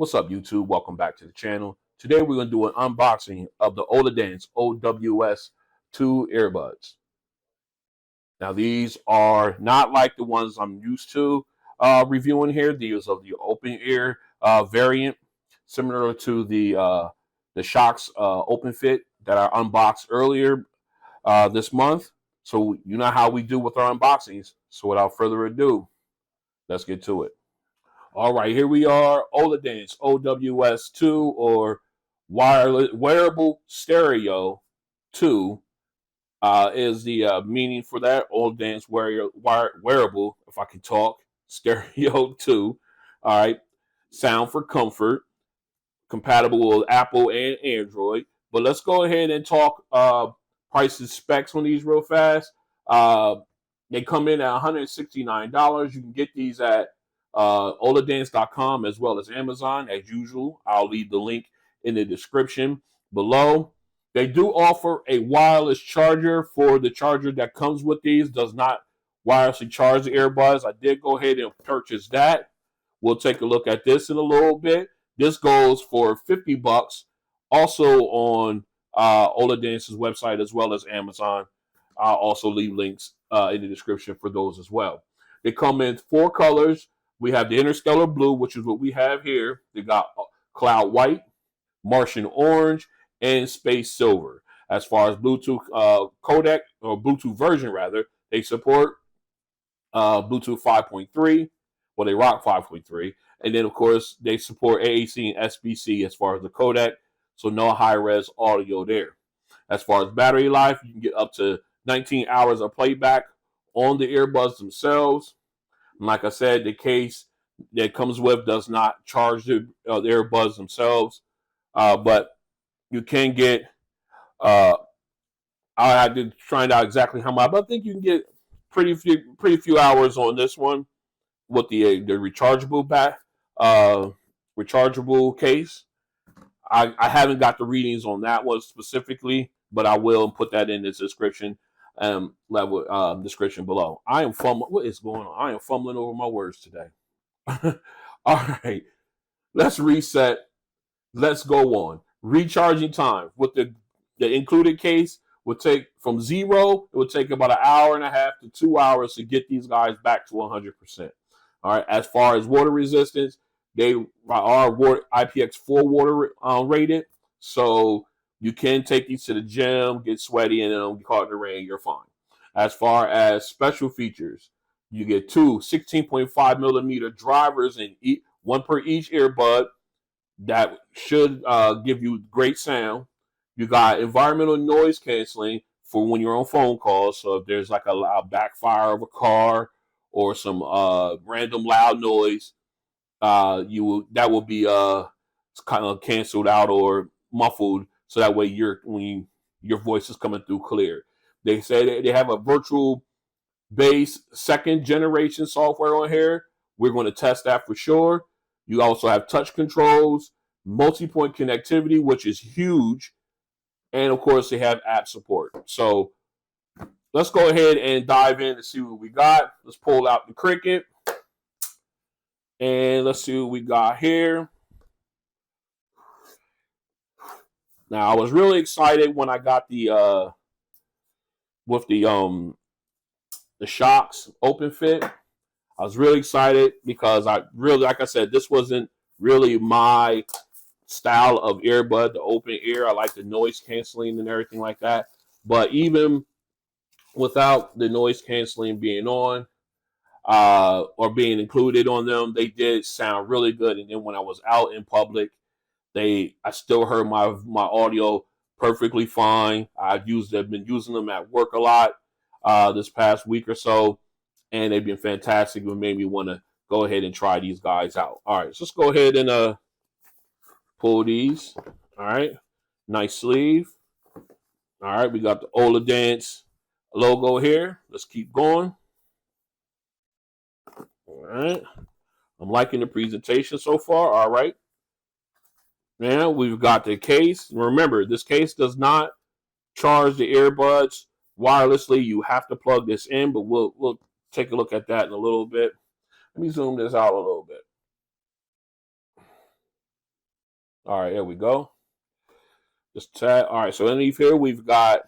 What's up, YouTube? Welcome back to the channel. Today we're going to do an unboxing of the Oladance OWS 2 earbuds. Now these are not like the ones I'm used to reviewing here. These are the open ear variant, similar to the Shocks open fit that I unboxed earlier this month. So you know how we do with our unboxings. So without further ado, let's get to it. All right, here we are, Oladance OWS 2, or wireless wearable stereo 2 is the meaning for that. Oladance wearable, if I can talk, stereo 2. All right, sound for comfort, compatible with Apple and Android. But let's go ahead and talk prices, specs on these real fast. They come in at $169. You can get these at Oladance.com as well as Amazon as usual. I'll leave the link in the description below. They do offer a wireless charger for the charger that comes with these. Does not wirelessly charge the earbuds. I did go ahead and purchase that. We'll take a look at this in a little bit. This goes for $50 also on Oladance's website as well as Amazon. I'll also leave links in the description for those as well. They come in 4 colors. We have the Interstellar Blue, which is what we have here. They got Cloud White, Martian Orange, and Space Silver. As far as Bluetooth codec, or Bluetooth version rather, they support Bluetooth 5.3. Well, they rock 5.3. And then, of course, they support AAC and SBC as far as the codec. So no high-res audio there. As far as battery life, you can get up to 19 hours of playback on the earbuds themselves. Like I said, the case that comes with does not charge the earbuds themselves, but you can get. I had to find out exactly how much, but I think you can get pretty few hours on this one with the rechargeable rechargeable case. I haven't got the readings on that one specifically, but I will put that in the description. Description below. I am fumbling. What is going on? I am fumbling over my words today. All right, let's reset. Let's go on. Recharging time with the included case would take from 0. It would take about 1.5 hours to 2 hours to get these guys back to 100%. All right. As far as water resistance, they are IPX4 water rated, so you can take these to the gym, get sweaty, and then get caught in the rain. You're fine. As far as special features, you get 2 16.5 millimeter drivers, and one per each earbud. That should give you great sound. You got environmental noise canceling for when you're on phone calls. So if there's like a loud backfire of a car or some random loud noise, that will be kind of canceled out or muffled. So that way your voice is coming through clear. They say they have a virtual bass 2nd generation software on here. We're going to test that for sure. You also have touch controls, multi-point connectivity, which is huge. And of course, they have app support. So let's go ahead and dive in and see what we got. Let's pull out the Cricket. And let's see what we got here. Now, I was really excited when I got the Shocks open fit. I was really excited because like I said, this wasn't really my style of earbud, the open ear. I like the noise canceling and everything like that. But even without the noise canceling being on or being included on them, they did sound really good. And then when I was out in public, I still heard my audio perfectly fine. I've been using them at work a lot this past week or so, and they've been fantastic. It made me want to go ahead and try these guys out. All right, so let's go ahead and pull these. All right, nice sleeve. All right, we got the Oladance logo here. Let's keep going. All right, I'm liking the presentation so far. All right. Now we've got the case. Remember, this case does not charge the earbuds wirelessly. You have to plug this in, but we'll take a look at that in a little bit. Let me zoom this out a little bit. All right, there we go. Just tap. All right, so underneath here we've got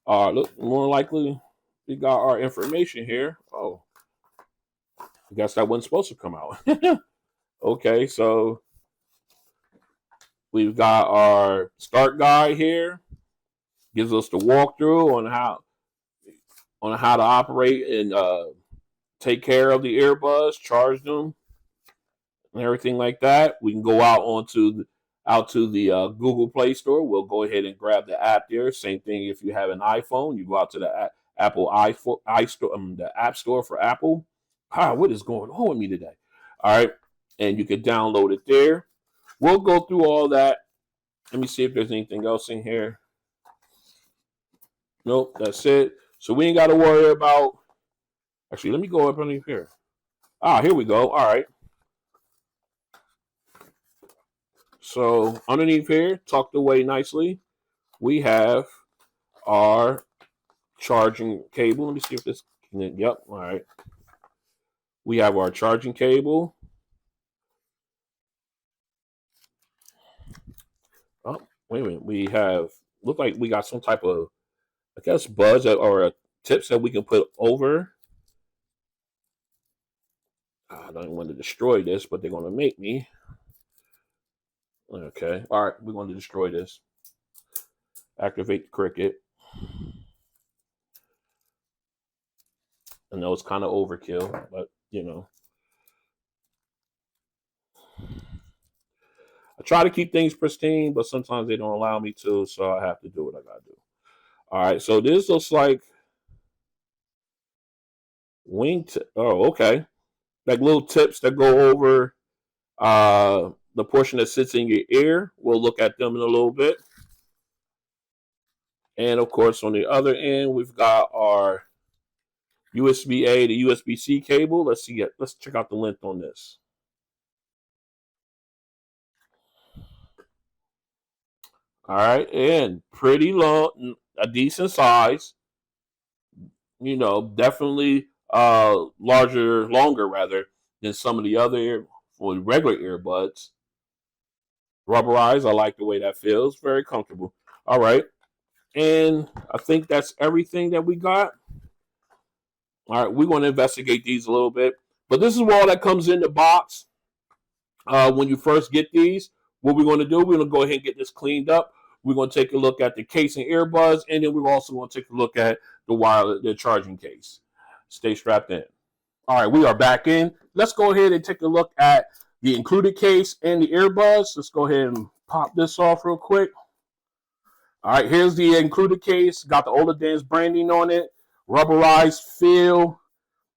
look, more likely we got our information here. Oh, I guess that wasn't supposed to come out. Okay, so we've got our start guide here. Gives us the walkthrough on how to operate and take care of the earbuds, charge them, and everything like that. We can go out to the Google Play Store. We'll go ahead and grab the app there. Same thing if you have an iPhone, you go out to the Apple iPhone the App Store for Apple. What is going on with me today? All right, and you can download it there. We'll go through all that. Let me see if there's anything else in here. Nope, that's it. So we ain't got to worry about. Actually, let me go up underneath here. Here we go. All right. So underneath here, tucked away nicely, we have our charging cable. Let me see if this. Yep. All right. We have our charging cable. Oh, wait a minute. We have look like we got some type of, I guess, buds or tips that we can put over. I don't want to destroy this, but they're going to make me. Okay. All right. We're going to destroy this. Activate the cricket. I know it's kind of overkill, but you know. I try to keep things pristine, but sometimes they don't allow me to, so I have to do what I got to do. All right. So this looks like oh, okay. Like little tips that go over the portion that sits in your ear. We'll look at them in a little bit. And of course, on the other end, we've got our USB-A to USB-C cable. Let's see. Let's check out the length on this. All right, and pretty long, a decent size. You know, definitely longer rather than some of the other regular earbuds. Rubberized, I like the way that feels. Very comfortable. All right, and I think that's everything that we got. All right, we're going to investigate these a little bit. But this is all that comes in the box when you first get these. What we're going to do, we're going to go ahead and get this cleaned up. We're going to take a look at the case and earbuds, and then we're also going to take a look at the charging case. Stay strapped in. All right, we are back in. Let's go ahead and take a look at the included case and the earbuds. Let's go ahead and pop this off real quick. All right, here's the included case. Got the Oladance branding on it. Rubberized feel.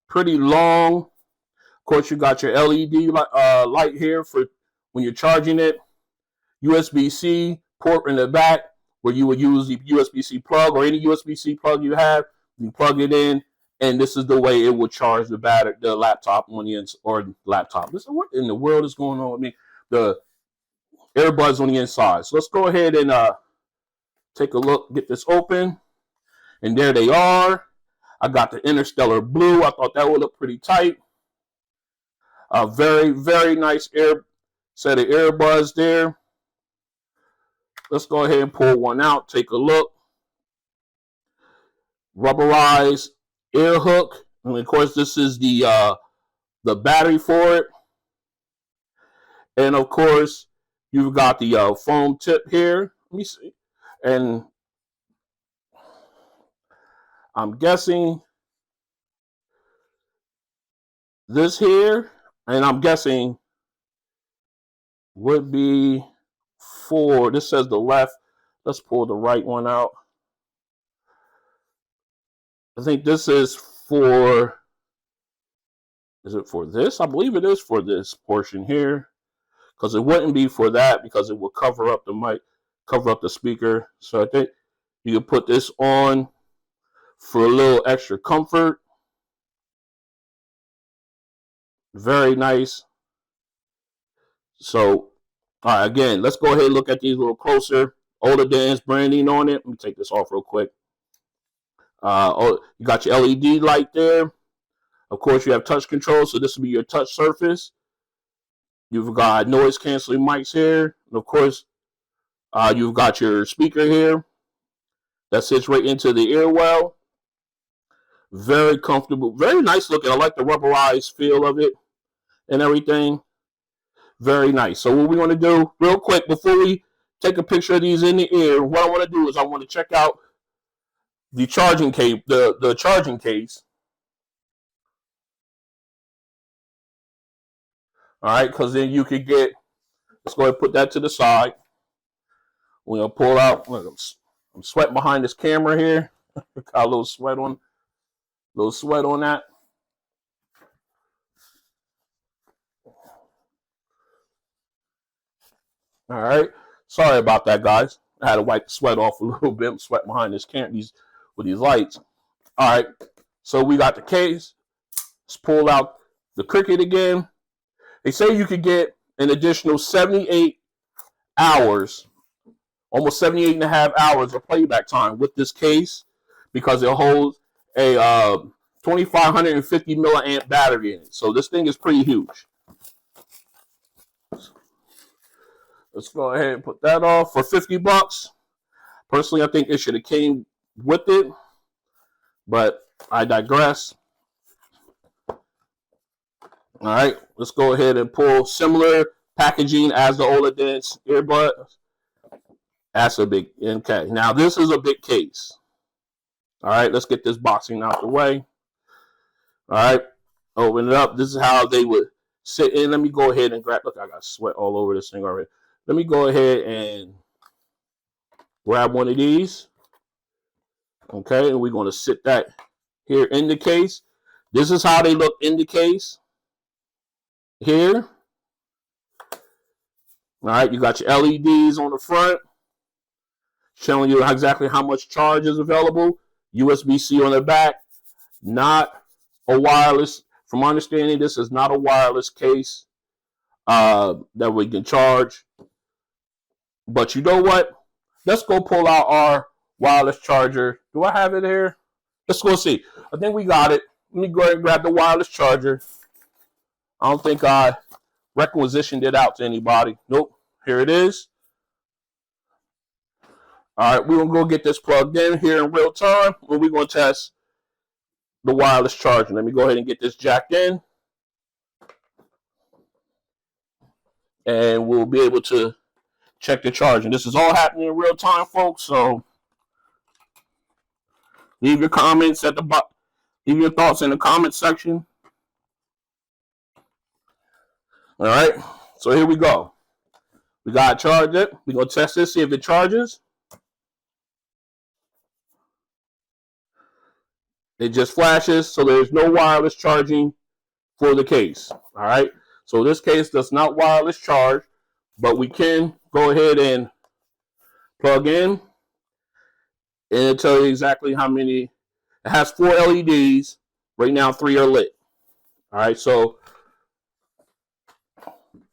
Pretty long. Of course, you got your LED light here for when you're charging it. USB-C port in the back where you would use the USB-C plug or any USB-C plug you have. You plug it in, and this is the way it will charge the laptop on the inside, or laptop. Listen, what in the world is going on with me? The earbuds on the inside. So let's go ahead and take a look, get this open, and there they are. I got the Interstellar Blue. I thought that would look pretty tight. A very, very nice set of earbuds there. Let's go ahead and pull one out. Take a look. Rubberized ear hook, and of course, this is the battery for it. And of course, you've got the foam tip here. Let me see. And I'm guessing this here, and I'm guessing would be for, this says the left. Let's pull the right one out. I think this is for, is it for this? I believe it is for this portion here, because it wouldn't be for that because it will cover up the mic, cover up the speaker. So I think you can put this on for a little extra comfort. Very nice. So, all right, again, let's go ahead and look at these a little closer. Oladance branding on it. Let me take this off real quick. You got your LED light there. Of course, you have touch control, so this will be your touch surface. You've got noise canceling mics here. And of course, you've got your speaker here that sits right into the ear well. Very comfortable, very nice looking. I like the rubberized feel of it and everything. Very nice. So what we want to do real quick before we take a picture of these in the ear, what I want to do is I want to check out the charging case, the charging case. All right, because then you could get, let's go ahead and put that to the side. We're going to pull out, look, I'm sweating behind this camera here. Got a little sweat on that. All right, sorry about that, guys. I had to wipe the sweat off a little bit. I'm sweating behind this camera with these lights. All right, so we got the case. Let's pull out the Cricket again. They say you could get an additional 78 hours, almost 78 and a half hours of playback time with this case because it holds a 2,550 milliamp battery in it. So this thing is pretty huge. Let's go ahead and put that off for 50 bucks. Personally, I think it should have came with it, but I digress. All right, let's go ahead and pull similar packaging as the Oladance earbuds. That's a big, okay. Now this is a big case. All right, let's get this boxing out the way. All right, open it up. This is how they would sit in. Let me go ahead and grab, look, I got sweat all over this thing already. Let me go ahead and grab one of these. Okay, and we're going to sit that here in the case. This is how they look in the case. Here. All right, you got your LEDs on the front showing you exactly how much charge is available. USB-C on the back. Not a wireless. From my understanding, this is not a wireless case that we can charge. But you know what? Let's go pull out our wireless charger. Do I have it here? Let's go see. I think we got it. Let me go ahead and grab the wireless charger. I don't think I requisitioned it out to anybody. Nope. Here it is. All right, we're going to go get this plugged in here in real time. And we're going to test the wireless charger. Let me go ahead and get this jacked in. And we'll be able to check the charging. This is all happening in real time, folks. So leave your comments at the bottom. Leave your thoughts in the comment section. All right, so here we go. We got to charge it. We're going to test this, see if it charges. It just flashes, so there's no wireless charging for the case. All right, so this case does not wireless charge, but we can go ahead and plug in, and it'll tell you exactly how many. It has 4 LEDs. Right now, 3 are lit. All right, so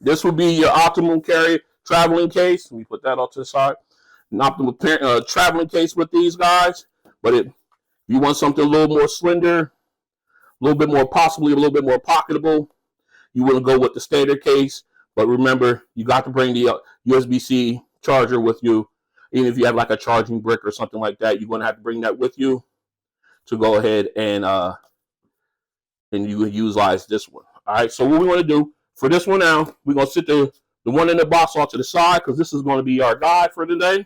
this will be your optimum carry traveling case. Let me put that off to the side. An optimal traveling case with these guys. But if you want something a little more slender, a little bit more, possibly a little bit more pocketable, you wouldn't go with the standard case. But remember, you got to bring the USB-C charger with you. Even if you have like a charging brick or something like that, you're going to have to bring that with you to go ahead and you utilize this one. All right, so what we want to do for this one now, we're going to sit the one in the box off to the side because this is going to be our guide for today.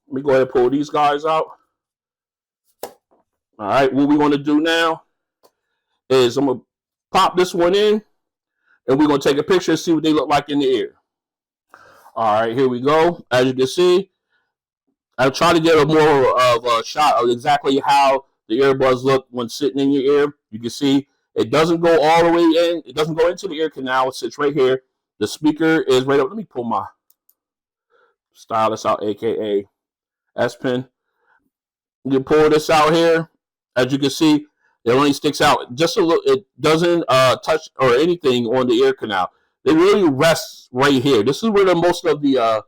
Let me go ahead and pull these guys out. All right, what we want to do now is I'm going to pop this one in, and we're going to take a picture and see what they look like in the ear. All right, here we go. As you can see, I'll try to get a more of a shot of exactly how the earbuds look when sitting in your ear. You can see it doesn't go all the way in. It doesn't go into the ear canal. It sits right here. The speaker is right up. Let me pull my stylus out, aka S Pen. You pull this out here. As you can see, it only sticks out just a little. It doesn't touch or anything on the ear canal. It really rests right here. This is where the most of the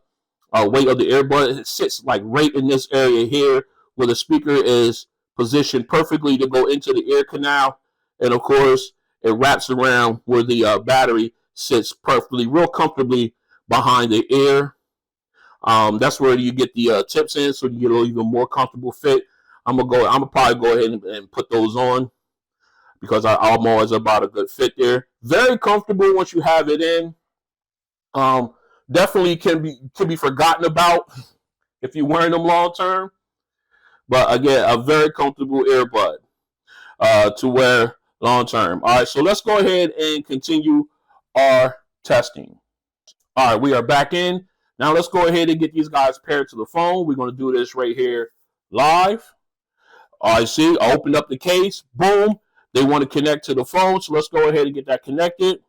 weight of the earbud. It sits like right in this area here where the speaker is positioned perfectly to go into the ear canal. And of course, it wraps around where the battery sits perfectly, real comfortably behind the ear. That's where you get the tips in, so you get an even more comfortable fit. I'm gonna probably go ahead and put those on because I'm always about a good fit there. Very comfortable once you have it in. Definitely can be forgotten about if you're wearing them long term. But again, a very comfortable earbud to wear long term. All right, so let's go ahead and continue our testing. All right, we are back in. Now let's go ahead and get these guys paired to the phone. We're going to do this right here live. All right, see, I opened up the case. Boom. They want to connect to the phone, so let's go ahead and get that connected.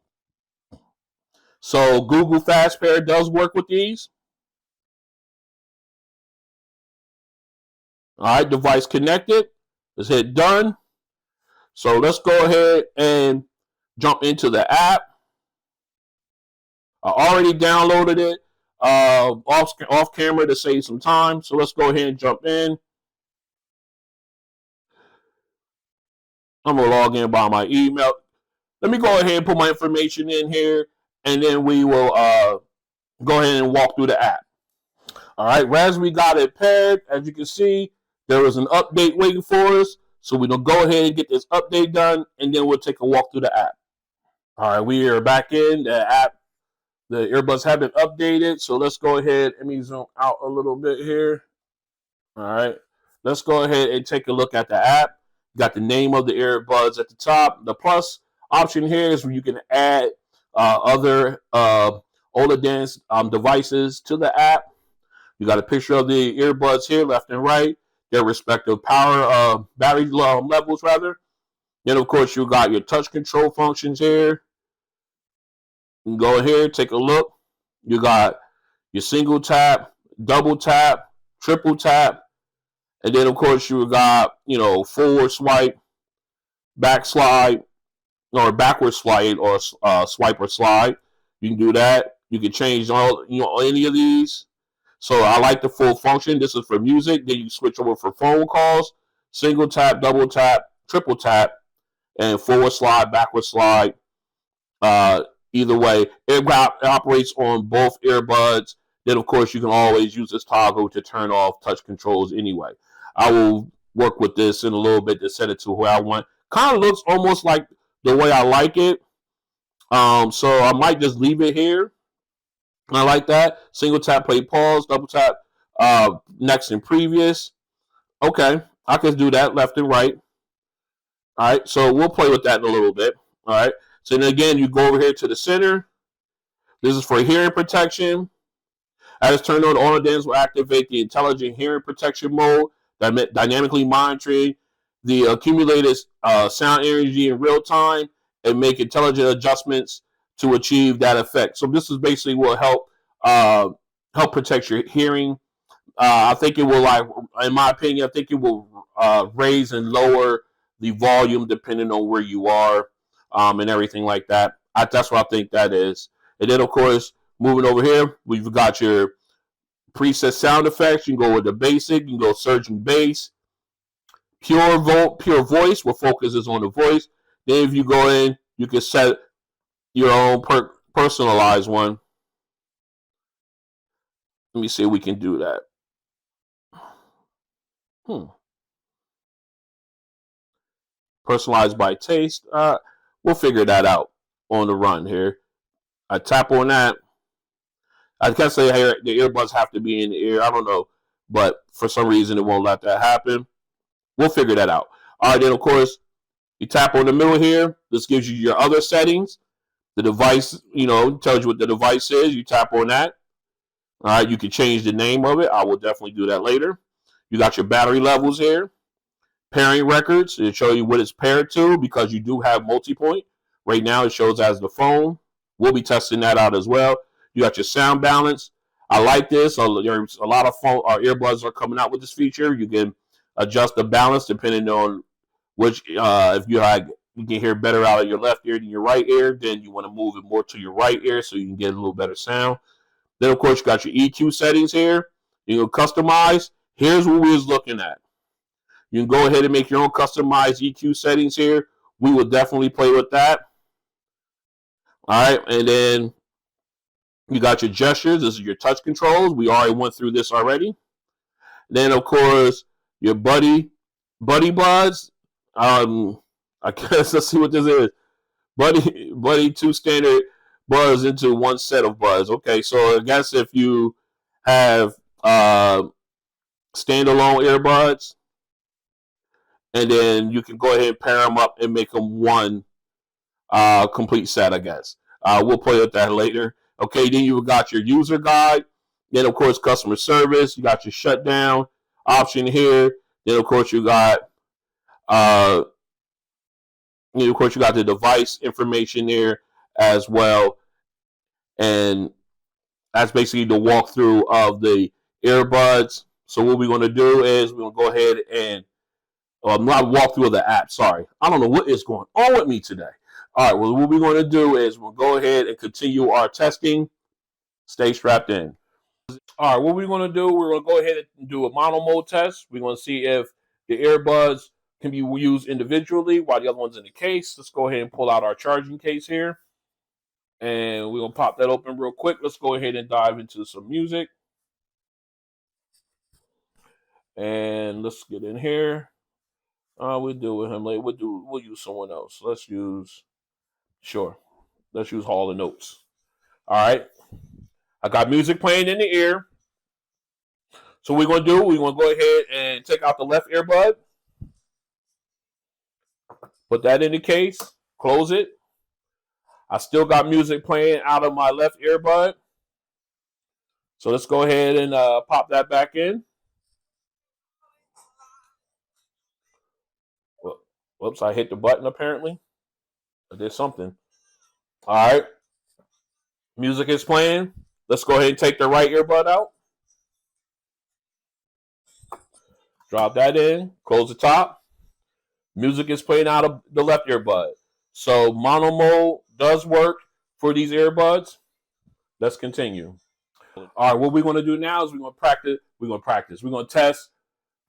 So Google Fast Pair does work with these. All right, device connected. Let's hit done. So let's go ahead and jump into the app. I already downloaded it off camera to save some time. So let's go ahead and jump in. I'm going to log in by my email. Let me go ahead and put my information in here, and then we will go ahead and walk through the app. All right, as we got it paired, as you can see, there is an update waiting for us. So we're going to go ahead and get this update done, and then we'll take a walk through the app. All right, we are back in the app. The earbuds have been updated, so let's go ahead. Let me zoom out a little bit here. All right, let's go ahead and take a look at the app. Got the name of the earbuds at the top. The plus option here is where you can add other Oladance devices to the app. You got a picture of the earbuds here, left and right, their respective power battery levels, rather. Then, of course, you got your touch control functions here. You can go here, take a look. You got your single tap, double tap, triple tap, and then, of course, you got, forward swipe, back slide, or backward slide, or swipe or slide. You can do that. You can change any of these. So I like the full function. This is for music. Then you switch over for phone calls, single tap, double tap, triple tap, and forward slide, backward slide. Either way, it operates on both earbuds. Then, of course, you can always use this toggle to turn off touch controls anyway. I will work with this in a little bit to set it to where I want. Kind of looks almost like the way I like it. So I might just leave it here. I like that. Single tap, play, pause, double tap, next and previous. Okay, I can do that left and right. All right, so we'll play with that in a little bit. All right, so then again, you go over here to the center. This is for hearing protection. As turned on, Oladance will activate the intelligent hearing protection mode, dynamically monitoring the accumulated sound energy in real time and make intelligent adjustments to achieve that effect. So this is basically will help protect your hearing. I think it will, in my opinion, I think it will raise and lower the volume depending on where you are and everything like that. That's what I think that is. And then, of course, moving over here, we've got your preset sound effects. You can go with the basic. You can go surging bass. Pure voice, what focuses on the voice. Then if you go in, you can set your own personalized one. Let me see if we can do that. Personalized by taste. We'll figure that out on the run here. I tap on that. I can't say hey, the earbuds have to be in the ear. I don't know. But for some reason, it won't let that happen. We'll figure that out. All right, then, of course, you tap on the middle here. This gives you your other settings. The device, tells you what the device is. You tap on that. All right, you can change the name of it. I will definitely do that later. You got your battery levels here. Pairing records. It'll show you what it's paired to because you do have multi-point. Right now, it shows as the phone. We'll be testing that out as well. You got your sound balance. I like this. There's a lot of earbuds are coming out with this feature. You can adjust the balance depending on which, if you can hear better out of your left ear than your right ear, then you want to move it more to your right ear so you can get a little better sound. Then, of course, you got your EQ settings here. You can customize. Here's what we was looking at. You can go ahead and make your own customized EQ settings here. we will definitely play with that. All right, and then you got your gestures. This is your touch controls. We already went through this already. Then, of course, your buddy buds. I guess let's see what this is. Buddy, two standard buds into one set of buds. Okay, so I guess if you have standalone earbuds, and then you can go ahead and pair them up and make them one complete set, I guess. We'll play with that later. Okay, then you got your user guide. Then, of course, customer service. You got your shutdown option here. Then, of course, you got the device information there as well. And that's basically the walkthrough of the earbuds. So what we're going to do is we're going to go ahead and not walkthrough of the app. Sorry. I don't know what is going on with me today. All right, well, what we're going to do is we'll go ahead and continue our testing. Stay strapped in. All right, what we're going to do, we're going to go ahead and do a mono mode test. We're going to see if the earbuds can be used individually while the other one's in the case. Let's go ahead and pull out our charging case here. And we're going to pop that open real quick. Let's go ahead and dive into some music. And let's get in here. We'll deal with him later. We'll use someone else. Let's use Hall & Oates. All right. I got music playing in the ear. So we're going to do, we're going to go ahead and take out the left earbud. Put that in the case. Close it. I still got music playing out of my left earbud. So let's go ahead and pop that back in. Whoops, I hit the button apparently. I did something. All right. Music is playing. Let's go ahead and take the right earbud out. Drop that in. Close the top. Music is playing out of the left earbud. So mono mode does work for these earbuds. Let's continue. All right, what we're going to do now is we're going to practice. We're going to test.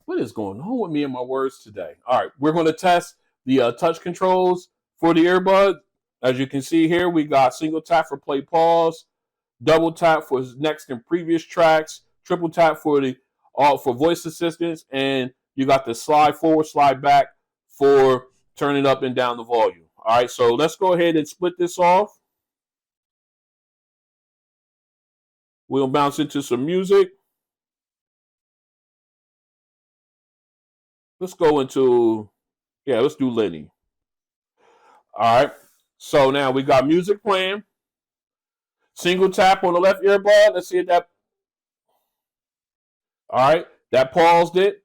What is going on with me and my words today? All right, we're going to test the touch controls for the earbud. As you can see here, we got single tap for play pause, double tap for next and previous tracks, triple tap for voice assistance, and you got the slide forward, slide back for turning up and down the volume. All right, so let's go ahead and split this off. We'll bounce into some music. Let's go into, let's do Lenny. All right, so now we got music playing. Single tap on the left earbud. Let's see if that. All right, that paused it.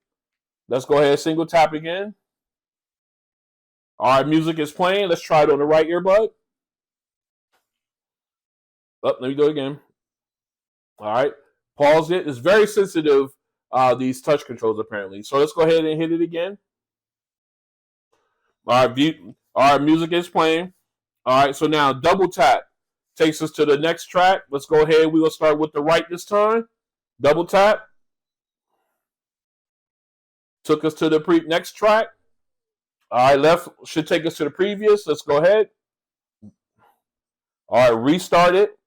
Let's go ahead and single tap again. All right, music is playing. Let's try it on the right earbud. Let me do it again. All right, pause it. It's very sensitive, these touch controls apparently. So let's go ahead and hit it again. All right, music is playing. All right, so now double tap takes us to the next track. Let's go ahead. We're going to start with the right this time. Double tap. Took us to the next track. All right, left should take us to the previous. Let's go ahead. All right, restart it.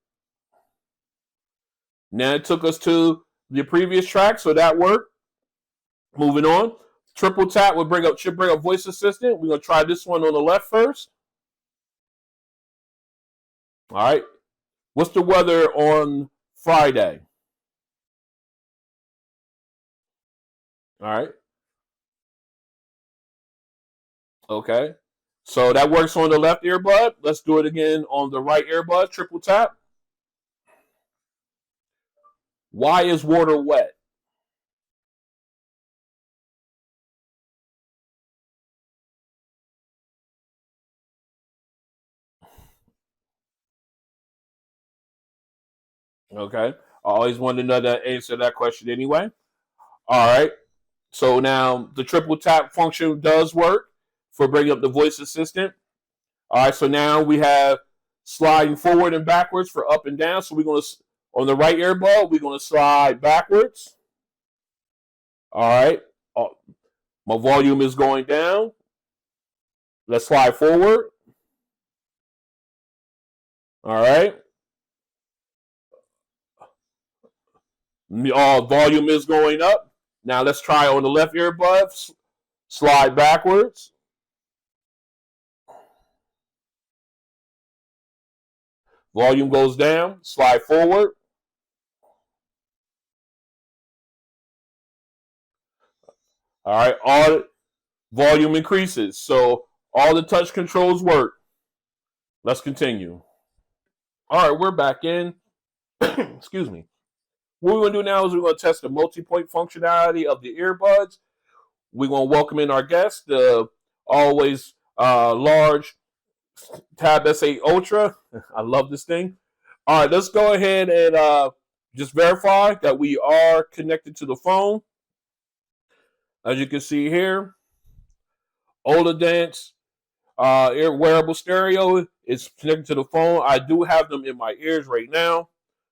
Now it took us to the previous track, so that worked. Moving on. Triple tap should bring up voice assistant. We're going to try this one on the left first. All right. What's the weather on Friday? All right. Okay. So that works on the left earbud. Let's do it again on the right earbud. Triple tap. Why is water wet? Okay. I always wanted to know the answer to that question anyway. All right. So now the triple tap function does work for bringing up the voice assistant. All right. So now we have sliding forward and backwards for up and down. So we're going to, on the right earbud, we're going to slide backwards. All right. My volume is going down. Let's slide forward. All right. Volume is going up. Now let's try on the left earbud. Slide backwards. Volume goes down. Slide forward. All right. All volume increases. So all the touch controls work. Let's continue. All right, we're back in. Excuse me. What we're going to do now is we're going to test the multi-point functionality of the earbuds. We're going to welcome in our guest, the always large Tab S8 Ultra. I love this thing. All right, let's go ahead and just verify that we are connected to the phone. As you can see here, Oladance wearable stereo is connected to the phone. I do have them in my ears right now.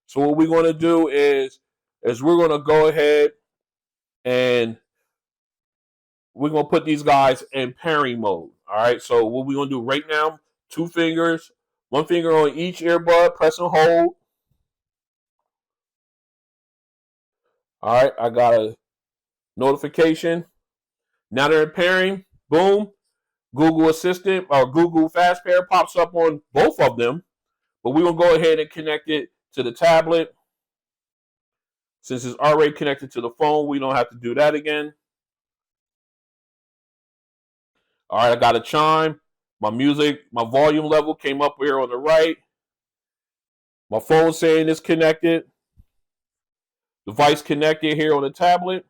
So what we're going to do is we're going to go ahead and we're going to put these guys in pairing mode. All right. So what we're going to do right now, 2 fingers, 1 finger on each earbud, press and hold. All right. I got a notification. Now they're in pairing. Boom. Google Assistant or Google Fast Pair pops up on both of them. But we're going to go ahead and connect it to the tablet. Since it's already connected to the phone, we don't have to do that again. All right, I got a chime. My music, my volume level came up here on the right. My phone saying it's connected. Device connected here on the tablet.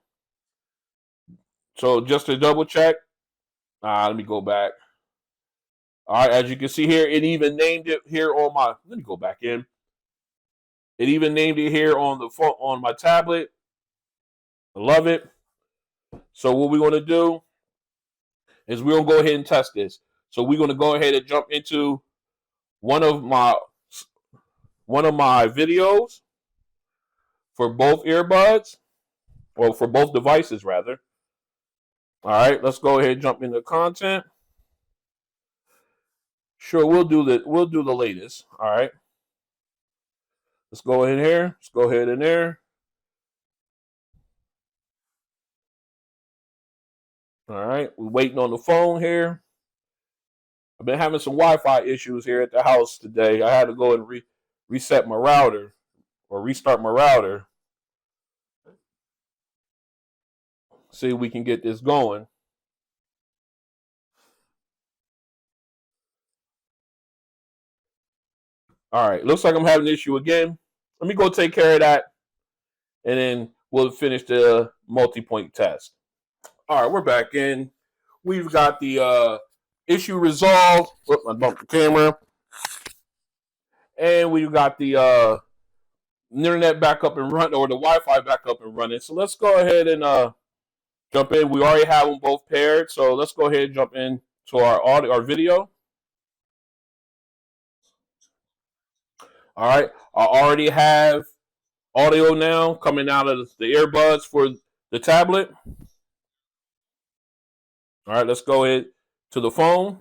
So just to double check. Let me go back. All right, as you can see here, it even named it here on my, let me go back in. It even named it here on the phone, on my tablet. I love it. So what we're going to do is we're going to go ahead and test this. So we're going to go ahead and jump into one of my videos for both earbuds, or for both devices rather. All right, let's go ahead and jump into content. Sure, we'll do the latest. All right. Let's go in here. Let's go ahead in there. All right, we're waiting on the phone here. I've been having some Wi-Fi issues here at the house today. I had to go and reset my router or restart my router. See if we can get this going. All right, looks like I'm having an issue again. Let me go take care of that, and then we'll finish the multi-point test. All right, we're back in. We've got the issue resolved. Whoop, I bumped the camera. And we've got the internet back up and running, or the Wi-Fi back up and running. So let's go ahead and jump in. We already have them both paired, so let's go ahead and jump in to our audio, our video. All right, I already have audio now coming out of the earbuds for the tablet. All right, let's go ahead to the phone.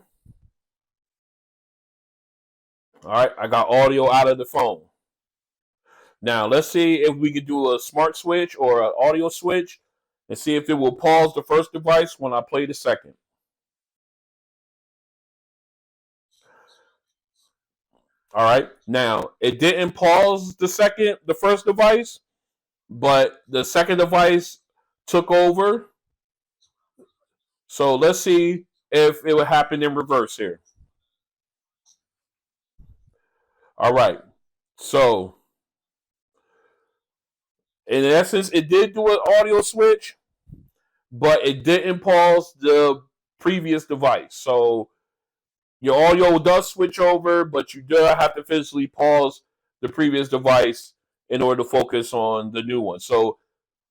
All right, I got audio out of the phone. Now, let's see if we could do a smart switch or an audio switch and see if it will pause the first device when I play the second. All right, now it didn't pause the first device, but the second device took over. So let's see if it would happen in reverse here. All right, so in essence, it did do an audio switch, but it didn't pause the previous device. So your audio does switch over, but you do have to physically pause the previous device in order to focus on the new one. So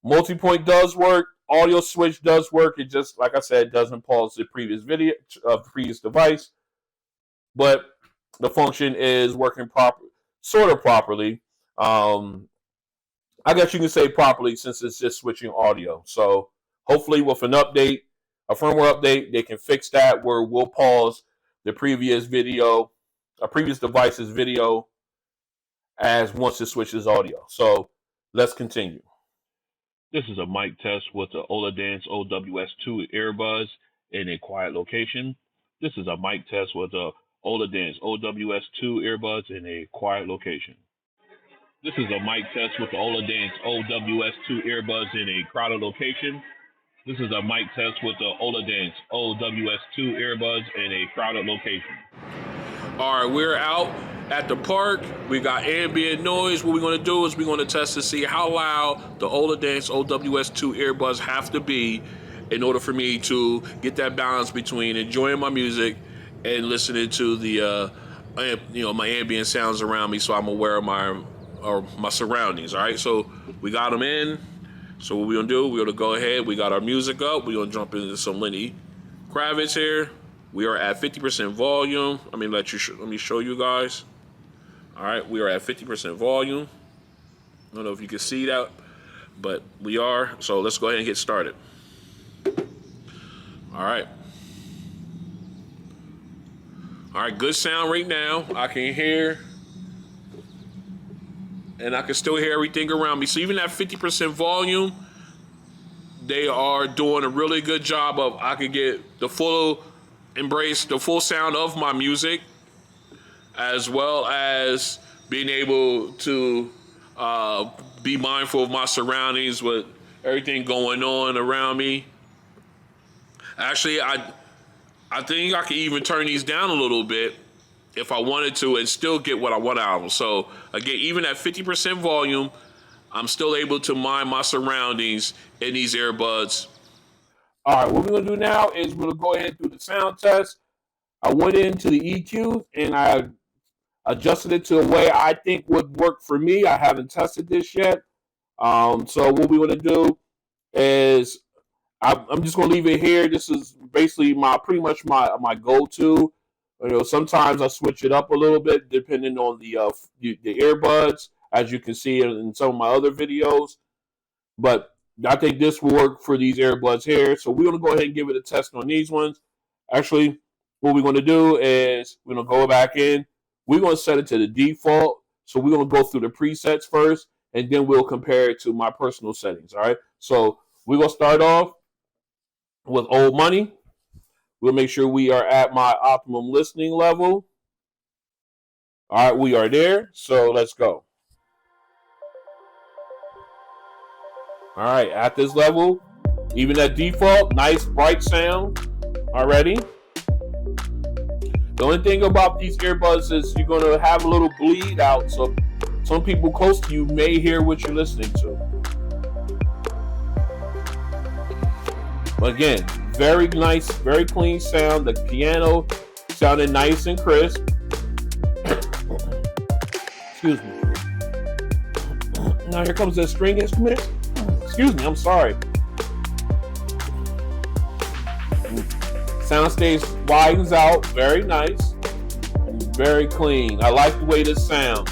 multi-point does work. Audio switch does work. It just, like I said, doesn't pause the previous previous device. But the function is working sort of properly. I guess you can say properly since it's just switching audio. So hopefully with an update, a firmware update, they can fix that where we'll pause the previous video, a previous device's video, as once it switches audio. So let's continue. This is a mic test with the Oladance OWS 2 earbuds in a quiet location. This is a mic test with the Oladance OWS 2 earbuds in a quiet location. This is a mic test with the Oladance OWS 2 earbuds in a crowded location. This is a mic test with the Oladance OWS 2 earbuds in a crowded location. All right, we're out at the park. We got ambient noise. What we're going to do is we're going to test to see how loud the Oladance OWS 2 earbuds have to be in order for me to get that balance between enjoying my music and listening to the my ambient sounds around me, so I'm aware of my surroundings. All right, so we got them in. So what we're gonna do, we're gonna go ahead. We got our music up. We're gonna jump into some Lenny Kravitz here. We are at 50% volume. Let me show you guys. All right, we are at 50% volume. I don't know if you can see that, but we are. So let's go ahead and get started. All right. All right, good sound right now. I can hear, and I can still hear everything around me. So even at 50% volume, they are doing a really good job of, I can get the full embrace, the full sound of my music, as well as being able to be mindful of my surroundings with everything going on around me. Actually, I think I can even turn these down a little bit if I wanted to and still get what I want out of them. So again, even at 50% volume, I'm still able to mind my surroundings in these earbuds. All right, what we're gonna do now is we're gonna go ahead and do the sound test. I went into the EQ and I adjusted it to a way I think would work for me. I haven't tested this yet. So what we're gonna do is I'm just gonna leave it here. This is basically pretty much my go-to. You know, sometimes I switch it up a little bit depending on the earbuds, as you can see in some of my other videos. But I think this will work for these earbuds here. So we're gonna go ahead and give it a test on these ones. Actually, what we're gonna do is we're gonna go back in. We're gonna set it to the default. So we're gonna go through the presets first, and then we'll compare it to my personal settings. All right. So we're gonna start off with Old Money. We'll make sure we are at my optimum listening level. All right, we are there. So let's go. All right, at this level, even at default, nice bright sound already. The only thing about these earbuds is you're going to have a little bleed out. So some people close to you may hear what you're listening to. But again, very nice, very clean sound. The piano sounded nice and crisp. Excuse me. Now here comes the string instrument. Excuse me, I'm sorry. Sound stage widens out, very nice. And very clean. I like the way this sounds.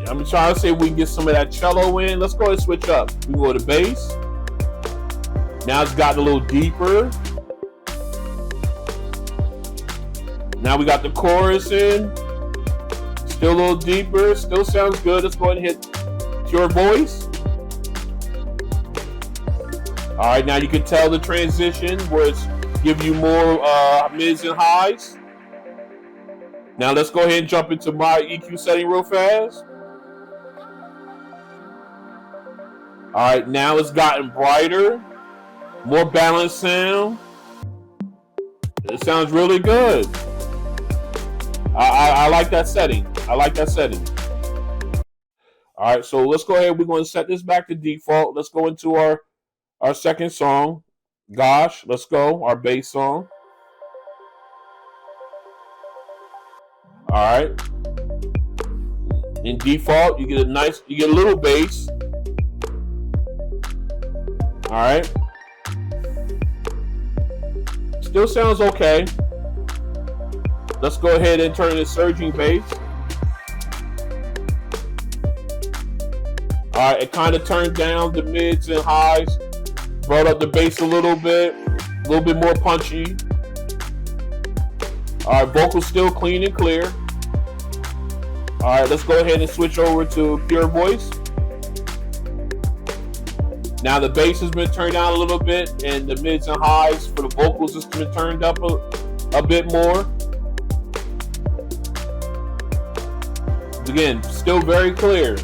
I'm trying to see if we can get some of that cello in. Let's go ahead and switch up. We go to bass. Now it's gotten a little deeper. Now we got the chorus in. Still a little deeper. Still sounds good. Let's go ahead and hit Your Voice. All right, now you can tell the transition where it's give you more mids and highs. Now let's go ahead and jump into my EQ setting real fast. All right, now it's gotten brighter. More balanced sound. It sounds really good. I like that setting. I like that setting. All right, so let's go ahead. We're going to set this back to default. Let's go into our second song. Gosh, let's go. Our bass song. All right. In default, you get a little bass. All right. Still sounds okay. Let's go ahead and turn it to surging bass. All right, it kind of turned down the mids and highs, brought up the bass a little bit more punchy. All right, vocals still clean and clear. All right, let's go ahead and switch over to pure voice. Now the bass has been turned down a little bit, and the mids and highs for the vocals has been turned up a bit more. Again, still very clear.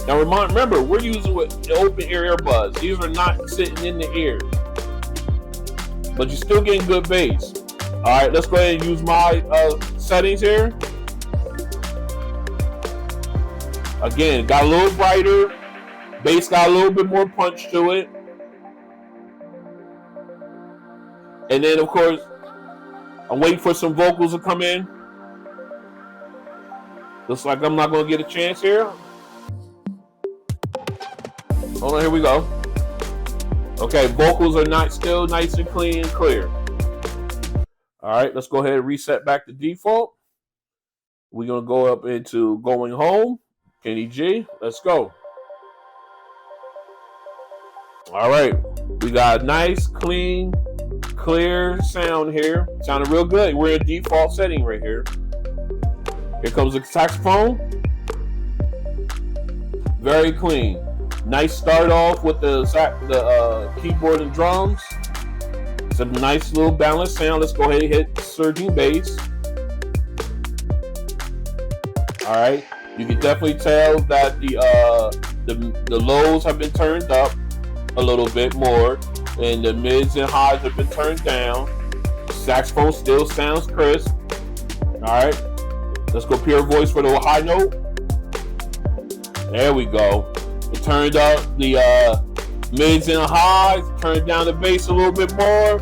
Now remember, we're using the open ear earbuds. These are not sitting in the ear, but you're still getting good bass. All right, let's go ahead and use my settings here. Again, got a little brighter. Bass got a little bit more punch to it. And then, of course, I'm waiting for some vocals to come in. Looks like I'm not going to get a chance here. Hold on, here we go. Okay, vocals are still nice and clean and clear. All right, let's go ahead and reset back to default. We're going to go up into Going Home. Kenny G, let's go. All right, we got a nice, clean, clear sound here. Sounding real good. We're in default setting right here. Here comes the saxophone. Very clean. Nice start off with the keyboard and drums. It's a nice little balanced sound. Let's go ahead and hit surging bass. All right, you can definitely tell that the lows have been turned up a little bit more, and the mids and highs have been turned down. Saxophone still sounds crisp. All right, let's go pure voice for the high note. There we go. It turned up the mids and highs, turned down the bass a little bit more.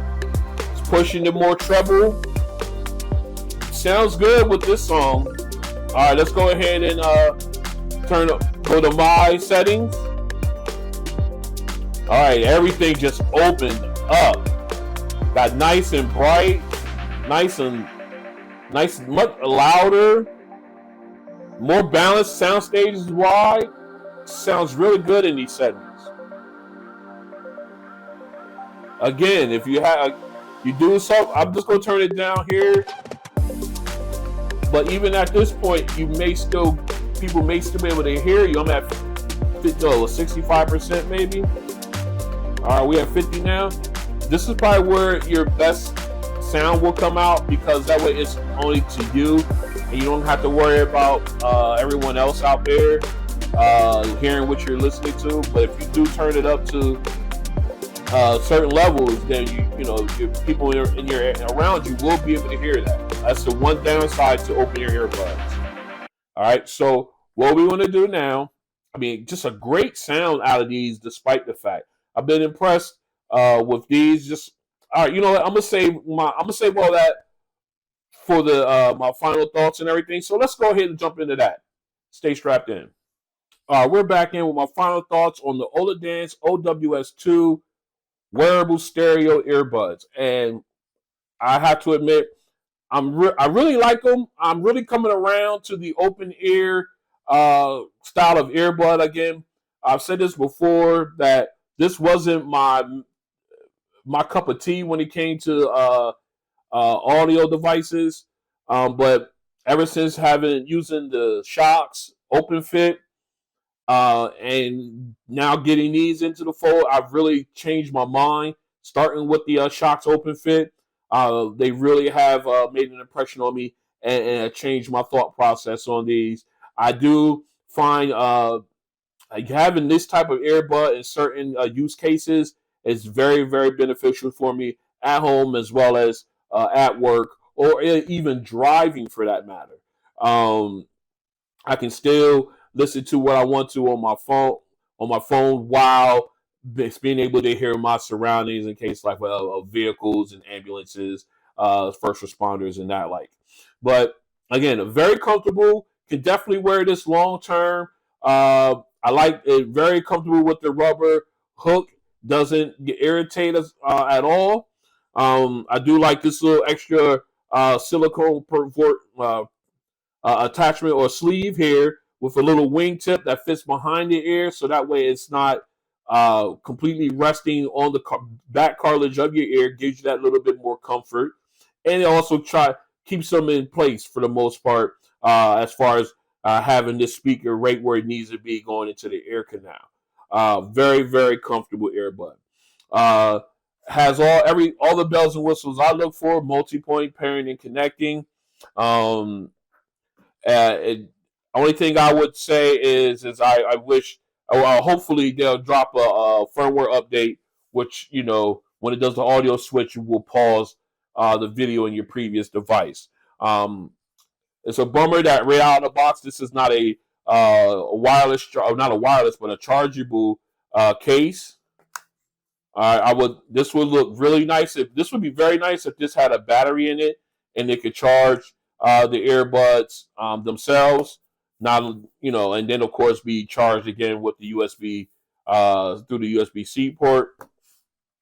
It's pushing the more treble. Sounds good with this song. All right, let's go ahead and go to my settings. All right, everything just opened up. Got nice and bright, nice, much louder, more balanced sound stages wide. Sounds really good in these settings. Again, if you do so, I'm just gonna turn it down here. But even at this point, people may still be able to hear you. I'm at 65% maybe. All right, we have 50 now. This is probably where your best sound will come out, because that way it's only to you, and you don't have to worry about everyone else out there hearing what you're listening to. But if you do turn it up to certain levels, then your people around you will be able to hear that. That's the one downside to open your earbuds. All right, so what we want to do now, just a great sound out of these, despite the fact I've been impressed with these. Just all right, you know what? I'm gonna save all that for the my final thoughts and everything. So let's go ahead and jump into that. Stay strapped in. All right, we're back in with my final thoughts on the Oladance OWS 2 wearable stereo earbuds, and I have to admit, I really like them. I'm really coming around to the open ear style of earbud again. I've said this before, that this wasn't my cup of tea when it came to audio devices, but ever since using the Shocks Open Fit, and now getting these into the fold, I've really changed my mind. Starting with the Shocks Open Fit, they really have made an impression on me, and changed my thought process on these. I do find having this type of earbud in certain use cases is very, very beneficial for me at home, as well as at work, or even driving for that matter. I can still listen to what I want to on my phone while being able to hear my surroundings in case of vehicles and ambulances, first responders and that like. But again, very comfortable. Can definitely wear this long term. I like it. Very comfortable with the rubber hook. Doesn't irritate us at all. I do like this little extra silicone attachment or sleeve here with a little wingtip that fits behind the ear, so that way it's not completely resting on the back cartilage of your ear. Gives you that little bit more comfort, and it also keeps them in place for the most part, as far as having this speaker right where it needs to be going into the ear canal. Very, very comfortable earbud. Has all the bells and whistles I look for: multi-point pairing and connecting. Only thing I would say is I wish, hopefully they'll drop a firmware update, which, you know, when it does the audio switch, you will pause the video in your previous device. It's a bummer that right out of the box, this is not a wireless, not a wireless, but a chargeable case. This would look really nice. This would be very nice if this had a battery in it and it could charge the earbuds themselves. Not, you know, and then of course be charged again with the USB through the USB-C port.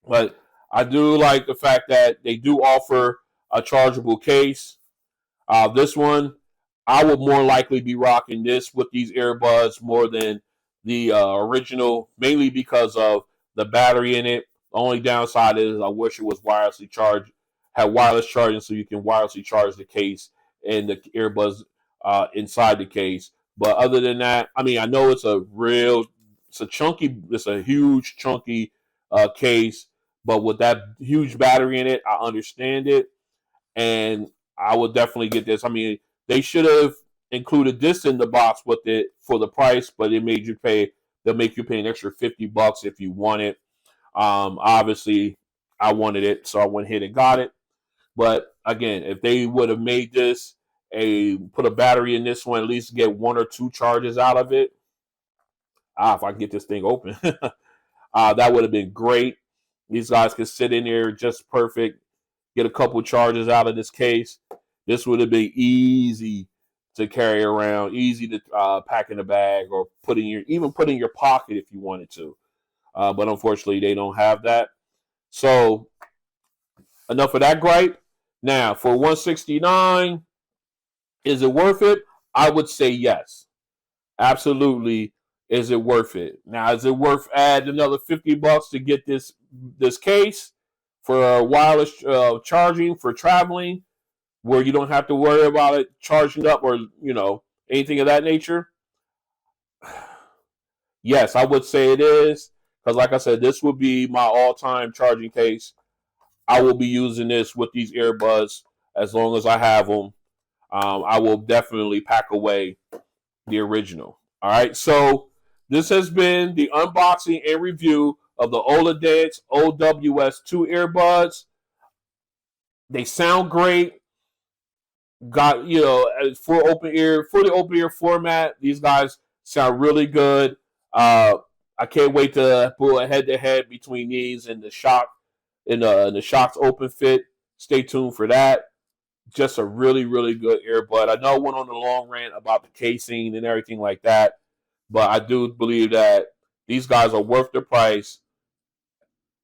But I do like the fact that they do offer a chargeable case. This one, I would more likely be rocking this with these earbuds more than the original, mainly because of the battery in it. The only downside is I wish it was wirelessly charged, had wireless charging so you can wirelessly charge the case and the earbuds inside the case. But other than that, I mean, I know it's a huge chunky case, but with that huge battery in it, I understand it, and I would definitely get this. I mean, they should have included this in the box with it for the price, but they'll make you pay an extra $50 if you want it. Obviously, I wanted it, so I went ahead and got it. But again, if they would have made this put a battery in this one, at least get 1 or 2 charges out of it. If I can get this thing open, that would have been great. These guys could sit in there just perfect, get a couple charges out of this case. This would have been easy to carry around, easy to pack in a bag or put in your pocket if you wanted to. But unfortunately, they don't have that. So enough of that gripe. Now, for $169, is it worth it? I would say yes. Absolutely. Is it worth it? Now, is it worth adding another $50 to get this case for wireless charging for traveling, where you don't have to worry about it charging up or, you know, anything of that nature? Yes, I would say it is, because like I said, this would be my all-time charging case. I will be using this with these earbuds as long as I have them. I will definitely pack away the original. All right, so this has been the unboxing and review of the Oladance OWS 2 earbuds. They sound great. Got, you know, for the open ear format, these guys sound really good. I can't wait to pull a head-to-head between these and the Shock and the Shock's Open Fit. Stay tuned for that. Just a really, really good earbud. I know I went on the long rant about the casing and everything like that, but I do believe that these guys are worth the price,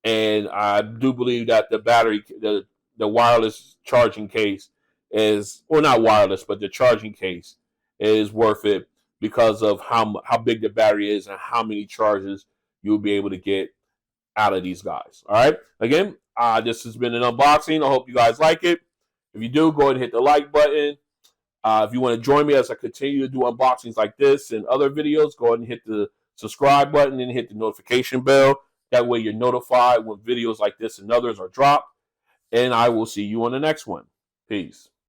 and I do believe that the wireless charging case is, or not wireless, but the charging case is worth it because of how big the battery is and how many charges you'll be able to get out of these guys. All right. Again, this has been an unboxing. I hope you guys like it. If you do, go ahead and hit the like button. If you want to join me as I continue to do unboxings like this and other videos, go ahead and hit the subscribe button and hit the notification bell. That way you're notified when videos like this and others are dropped. And I will see you on the next one. Peace.